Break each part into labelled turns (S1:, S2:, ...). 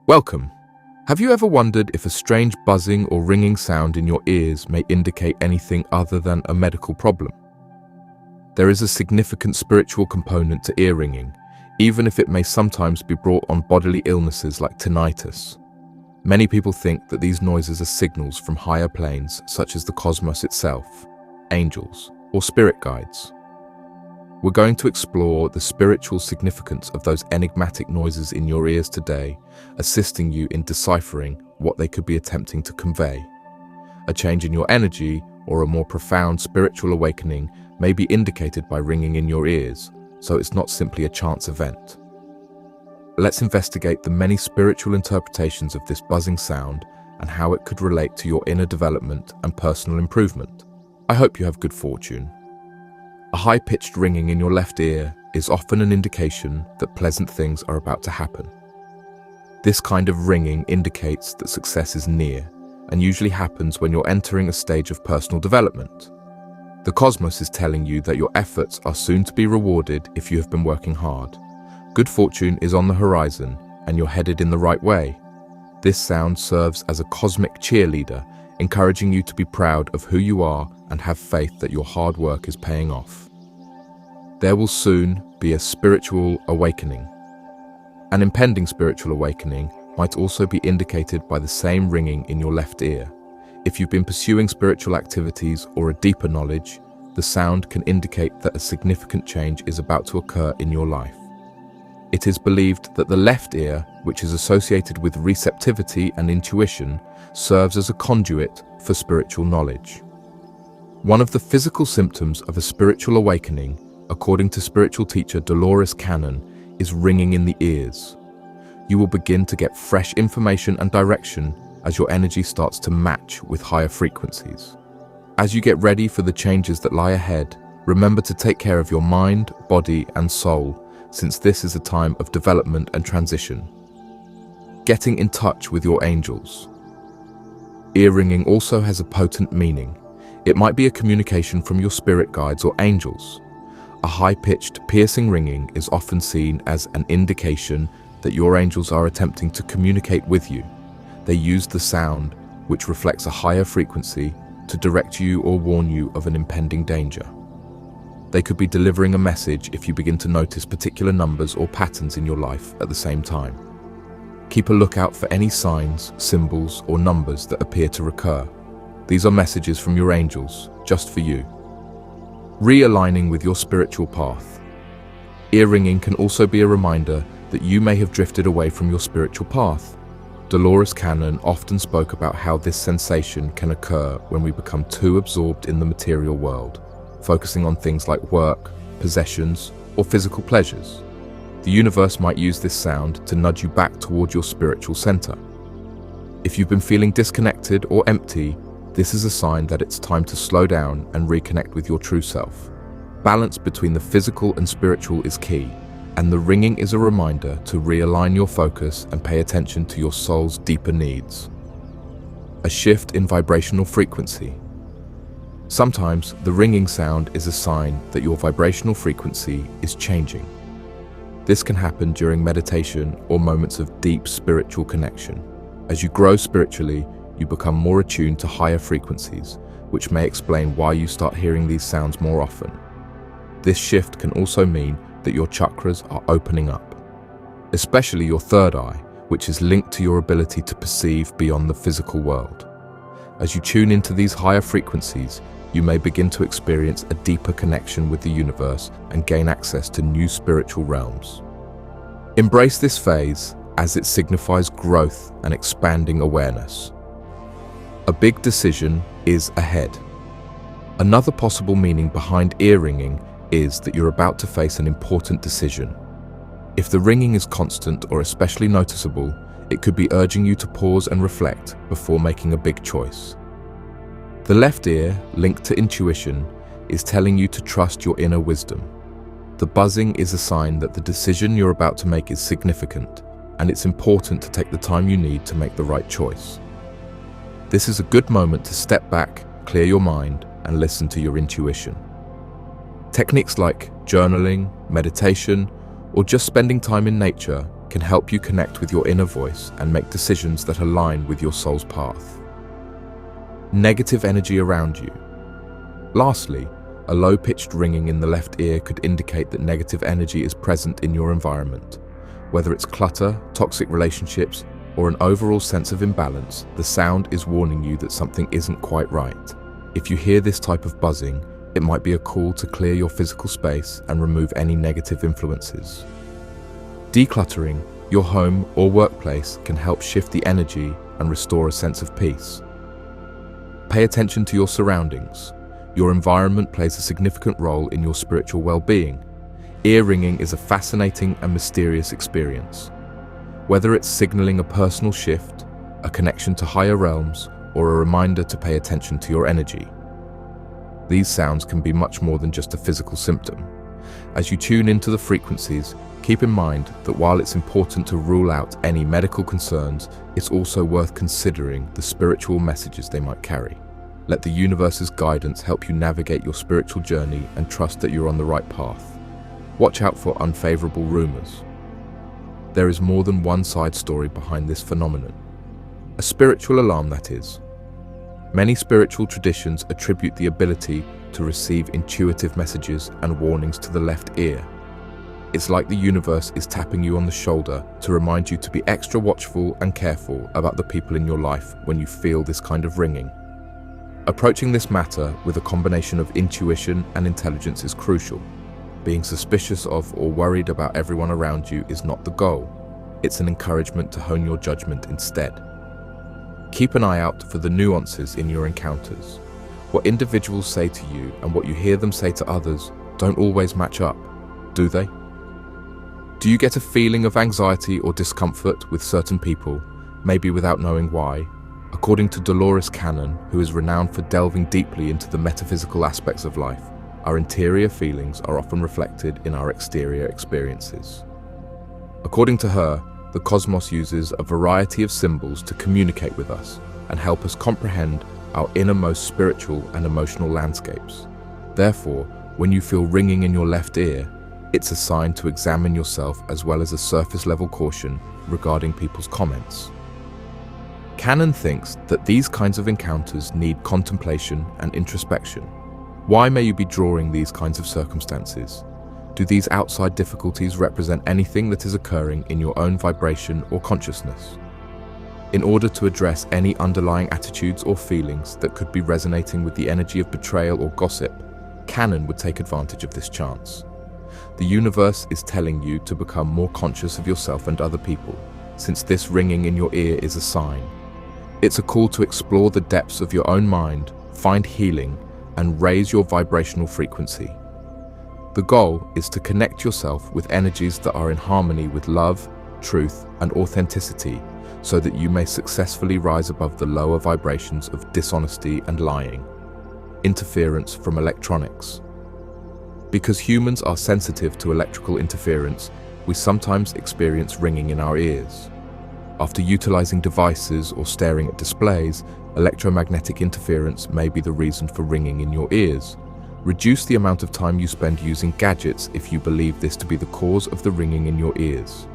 S1: Welcome. Have you ever wondered if a strange buzzing or ringing sound in your ears may indicate anything other than a medical problem? There is a significant spiritual component to ear ringing, even if it may sometimes be brought on bodily illnesses like tinnitus. Many people think that these noises are signals from higher planes such as the cosmos itself, angels, or spirit guides. We're going to explore the spiritual significance of those enigmatic noises in your ears today, assisting you in deciphering what they could be attempting to convey. A change in your energy or a more profound spiritual awakening may be indicated by ringing in your ears, so it's not simply a chance event. Let's investigate the many spiritual interpretations of this buzzing sound and how it could relate to your inner development and personal improvement. I hope you have good fortune. A high-pitched ringing in your left ear is often an indication that pleasant things are about to happen. This kind of ringing indicates that success is near and usually happens when you're entering a stage of personal development. The cosmos is telling you that your efforts are soon to be rewarded if you have been working hard. Good fortune is on the horizon and you're headed in the right way. This sound serves as a cosmic cheerleader, encouraging you to be proud of who you are and have faith that your hard work is paying off. There will soon be a spiritual awakening. An impending spiritual awakening might also be indicated by the same ringing in your left ear. If you've been pursuing spiritual activities or a deeper knowledge, the sound can indicate that a significant change is about to occur in your life. It is believed that the left ear, which is associated with receptivity and intuition, serves as a conduit for spiritual knowledge. One of the physical symptoms of a spiritual awakening, according to spiritual teacher Dolores, is ringing in the ears. You will begin to get fresh information and direction as your energy starts to match with higher frequencies. As you get ready for the changes that lie ahead, remember to take care of your mind, body, and soul, since this is a time of development and transition. Getting in touch with your angels. Ear ringing also has a potent meaning. It might be a communication from your spirit guides or angels. A high-pitched, piercing ringing is often seen as an indication that your angels are attempting to communicate with you. They use the sound, which reflects a higher frequency, to direct you or warn you of an impending danger. They could be delivering a message if you begin to notice particular numbers or patterns in your life at the same time. Keep a lookout for any signs, symbols, or numbers that appear to recur. These are messages from your angels, just for you. Realigning with your spiritual path. Ear ringing can also be a reminder that you may have drifted away from your spiritual path. Dolores often spoke about how this sensation can occur when we become too absorbed in the material world, focusing on things like work, possessions, or physical pleasures. The universe might use this sound to nudge you back toward your spiritual center. If you've been feeling disconnected or empty, this is a sign that it's time to slow down and reconnect with your true self. Balance between the physical and spiritual is key, and the ringing is a reminder to realign your focus and pay attention to your soul's deeper needs. A shift in vibrational frequency. Sometimes the ringing sound is a sign that your vibrational frequency is changing. This can happen during meditation or moments of deep spiritual connection. As you grow spiritually, you become more attuned to higher frequencies, which may explain why you start hearing these sounds more often. This shift can also mean that your chakras are opening up, especially your third eye, which is linked to your ability to perceive beyond the physical world. As you tune into these higher frequencies, you may begin to experience a deeper connection with the universe and gain access to new spiritual realms. Embrace this phase as it signifies growth and expanding awareness. A big decision is ahead. Another possible meaning behind ear ringing is that you're about to face an important decision. If the ringing is constant or especially noticeable, it could be urging you to pause and reflect before making a big choice. The left ear, linked to intuition, is telling you to trust your inner wisdom. The buzzing is a sign that the decision you're about to make is significant, and it's important to take the time you need to make the right choice. This is a good moment to step back, clear your mind, and listen to your intuition. Techniques like journaling, meditation, or just spending time in nature can help you connect with your inner voice and make decisions that align with your soul's path. Negative energy around you. Lastly, a low-pitched ringing in the left ear could indicate that negative energy is present in your environment. Whether it's clutter, toxic relationships, or an overall sense of imbalance, the sound is warning you that something isn't quite right. If you hear this type of buzzing, it might be a call to clear your physical space and remove any negative influences. Decluttering your home or workplace can help shift the energy and restore a sense of peace. Pay attention to your surroundings. Your environment plays a significant role in your spiritual well-being. Ear ringing is a fascinating and mysterious experience. Whether it's signaling a personal shift, a connection to higher realms, or a reminder to pay attention to your energy. These sounds can be much more than just a physical symptom. As you tune into the frequencies, keep in mind that while it's important to rule out any medical concerns, it's also worth considering the spiritual messages they might carry. Let the universe's guidance help you navigate your spiritual journey and trust that you're on the right path. Watch out for unfavorable rumors. There is more than one side story behind this phenomenon. A spiritual alarm, that is. Many spiritual traditions attribute the ability to receive intuitive messages and warnings to the left ear. It's like the universe is tapping you on the shoulder to remind you to be extra watchful and careful about the people in your life when you feel this kind of ringing. Approaching this matter with a combination of intuition and intelligence is crucial. Being suspicious of or worried about everyone around you is not the goal. It's an encouragement to hone your judgment instead. Keep an eye out for the nuances in your encounters. What individuals say to you and what you hear them say to others don't always match up, do they? Do you get a feeling of anxiety or discomfort with certain people, maybe without knowing why? According to Dolores, who is renowned for delving deeply into the metaphysical aspects of life, our interior feelings are often reflected in our exterior experiences. According to her, the cosmos uses a variety of symbols to communicate with us and help us comprehend our innermost spiritual and emotional landscapes. Therefore, when you feel ringing in your left ear, it's a sign to examine yourself as well as a surface-level caution regarding people's comments. Cannon thinks that these kinds of encounters need contemplation and introspection. Why may you be drawing these kinds of circumstances? Do these outside difficulties represent anything that is occurring in your own vibration or consciousness? In order to address any underlying attitudes or feelings that could be resonating with the energy of betrayal or gossip, Cannon would take advantage of this chance. The universe is telling you to become more conscious of yourself and other people, since this ringing in your ear is a sign. It's a call to explore the depths of your own mind, find healing, and raise your vibrational frequency. The goal is to connect yourself with energies that are in harmony with love, truth, and authenticity, so that you may successfully rise above the lower vibrations of dishonesty and lying, interference from electronics. Because humans are sensitive to electrical interference, we sometimes experience ringing in our ears. After utilizing devices or staring at displays, electromagnetic interference may be the reason for ringing in your ears. Reduce the amount of time you spend using gadgets if you believe this to be the cause of the ringing in your ears.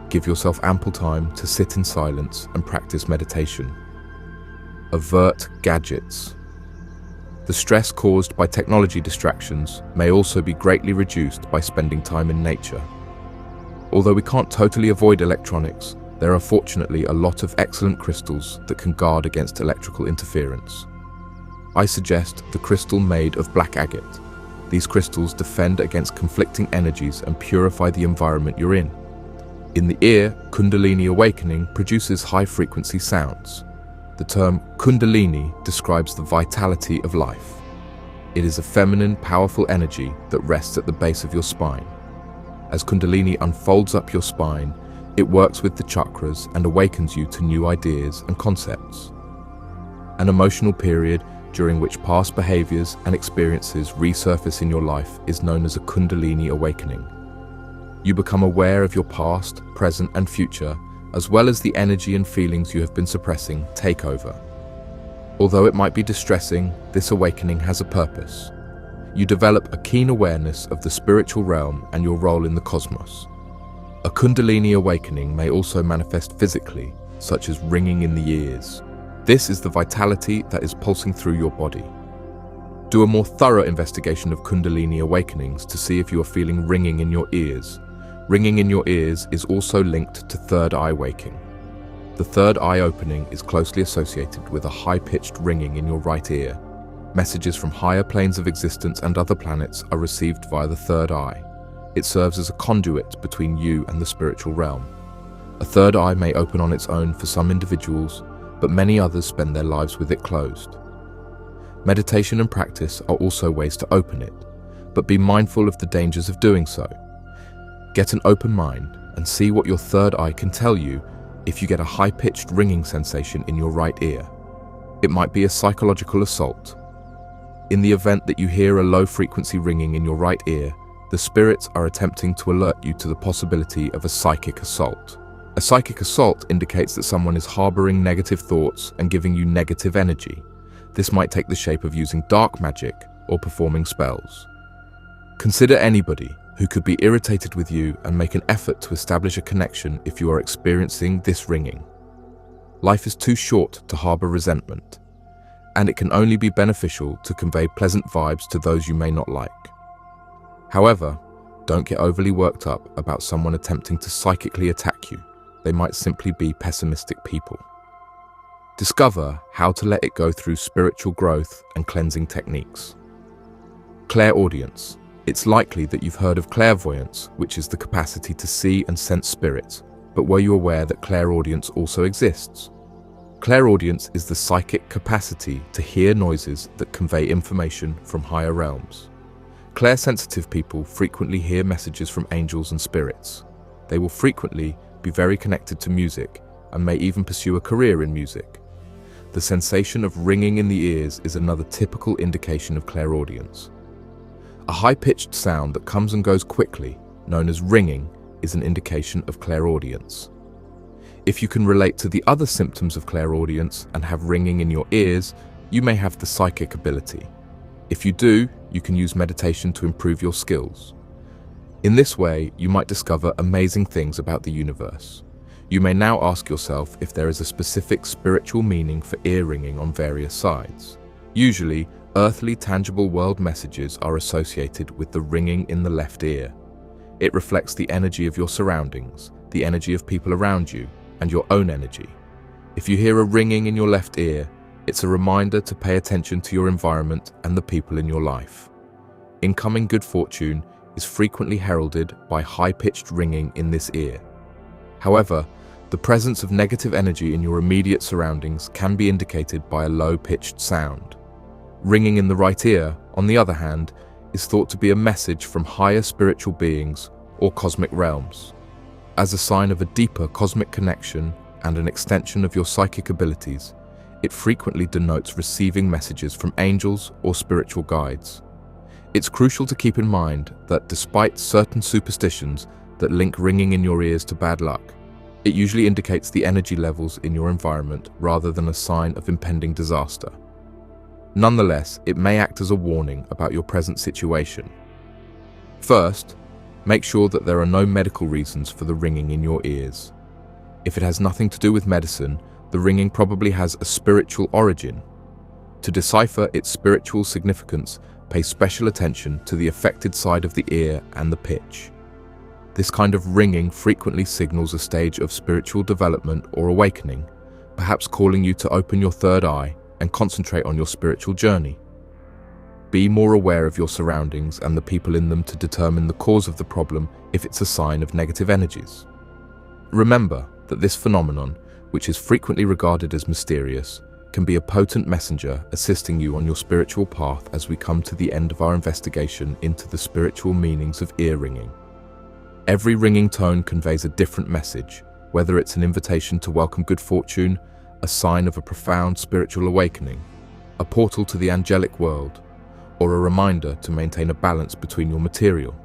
S1: Give yourself ample time to sit in silence and practice meditation. Avert gadgets. The stress caused by technology distractions may also be greatly reduced by spending time in nature. Although we can't totally avoid electronics, there are fortunately a lot of excellent crystals that can guard against electrical interference. I suggest the crystal made of black agate. These crystals defend against conflicting energies and purify the environment you're in. In the ear, Kundalini awakening produces high-frequency sounds. The term Kundalini describes the vitality of life. It is a feminine, powerful energy that rests at the base of your spine. As Kundalini unfolds up your spine, it works with the chakras and awakens you to new ideas and concepts. An emotional period during which past behaviors and experiences resurface in your life is known as a Kundalini awakening. You become aware of your past, present, and future, as well as the energy and feelings you have been suppressing take over. Although it might be distressing, this awakening has a purpose. You develop a keen awareness of the spiritual realm and your role in the cosmos. A Kundalini awakening may also manifest physically, such as ringing in the ears. This is the vitality that is pulsing through your body. Do a more thorough investigation of Kundalini awakenings to see if you are feeling ringing in your ears. Ringing in your ears is also linked to third eye waking. The third eye opening is closely associated with a high-pitched ringing in your right ear. Messages from higher planes of existence and other planets are received via the third eye. It serves as a conduit between you and the spiritual realm. A third eye may open on its own for some individuals, but many others spend their lives with it closed. Meditation and practice are also ways to open it, but be mindful of the dangers of doing so. Get an open mind and see what your third eye can tell you if you get a high-pitched ringing sensation in your right ear. It might be a psychological assault. In the event that you hear a low-frequency ringing in your right ear, the spirits are attempting to alert you to the possibility of a psychic assault. A psychic assault indicates that someone is harboring negative thoughts and giving you negative energy. This might take the shape of using dark magic or performing spells. Consider anybody who could be irritated with you and make an effort to establish a connection if you are experiencing this ringing. Life is too short to harbor resentment, and it can only be beneficial to convey pleasant vibes to those you may not like. However, don't get overly worked up about someone attempting to psychically attack you. They might simply be pessimistic people. Discover how to let it go through spiritual growth and cleansing techniques. Clairaudience. It's likely that you've heard of clairvoyance, which is the capacity to see and sense spirits, but were you aware that clairaudience also exists? Clairaudience is the psychic capacity to hear noises that convey information from higher realms. Clairsensitive people frequently hear messages from angels and spirits. They will frequently be very connected to music and may even pursue a career in music. The sensation of ringing in the ears is another typical indication of clairaudience. A high-pitched sound that comes and goes quickly, known as ringing, is an indication of clairaudience. If you can relate to the other symptoms of clairaudience and have ringing in your ears, you may have the psychic ability. If you do, you can use meditation to improve your skills. In this way, you might discover amazing things about the universe. You may now ask yourself if there is a specific spiritual meaning for ear ringing on various sides. Usually, earthly tangible world messages are associated with the ringing in the left ear. It reflects the energy of your surroundings, the energy of people around you, and your own energy. If you hear a ringing in your left ear, it's a reminder to pay attention to your environment and the people in your life. Incoming good fortune is frequently heralded by high-pitched ringing in this ear. However, the presence of negative energy in your immediate surroundings can be indicated by a low-pitched sound. Ringing in the right ear, on the other hand, is thought to be a message from higher spiritual beings or cosmic realms. As a sign of a deeper cosmic connection and an extension of your psychic abilities, it frequently denotes receiving messages from angels or spiritual guides. It's crucial to keep in mind that despite certain superstitions that link ringing in your ears to bad luck, it usually indicates the energy levels in your environment rather than a sign of impending disaster. Nonetheless, it may act as a warning about your present situation. First, make sure that there are no medical reasons for the ringing in your ears. If it has nothing to do with medicine, the ringing probably has a spiritual origin. To decipher its spiritual significance, pay special attention to the affected side of the ear and the pitch. This kind of ringing frequently signals a stage of spiritual development or awakening, perhaps calling you to open your third eye and concentrate on your spiritual journey. Be more aware of your surroundings and the people in them to determine the cause of the problem if it's a sign of negative energies. Remember that this phenomenon, which is frequently regarded as mysterious, can be a potent messenger assisting you on your spiritual path as we come to the end of our investigation into the spiritual meanings of ear ringing. Every ringing tone conveys a different message, whether it's an invitation to welcome good fortune, a sign of a profound spiritual awakening, a portal to the angelic world, or a reminder to maintain a balance between your material